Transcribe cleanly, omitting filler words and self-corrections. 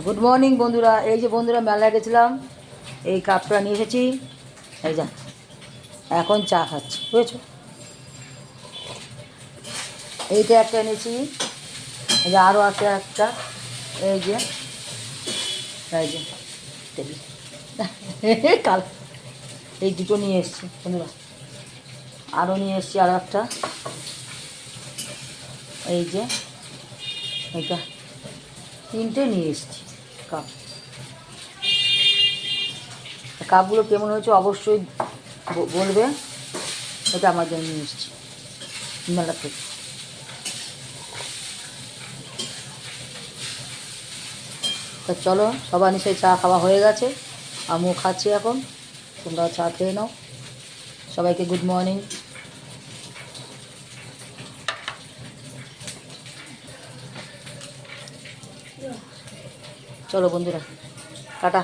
Good morning বন্ধুরা। এই যে বন্ধুরা মেলায় গেছিলাম, এই কাপটা নিয়ে এসেছি। এই যা এখন চা খাচ্ছি, বুঝেছো? এইটা একটা এনেছি, এই যে আরও আছে একটা, এই যে এই যে কাল এই দুটো নিয়ে এসছি বন্ধুরা। আরও নিয়ে এসছি আরও একটা, এই যে এইটা, তিনটে নিয়ে এসছি কাপ। কাপগুলো কেমন হয়েছে অবশ্যই বলবে। এটা আমার জন্য নিয়ে এসছি মেলা থেকে। তা চলো, সবার নিশ্চয়ই চা খাওয়া হয়ে গেছে, আমিও খাচ্ছি এখন। তোমরাও চা খেয়ে নাও। সবাইকে গুড মর্নিং। চলো বন্ধুরা, টাটা।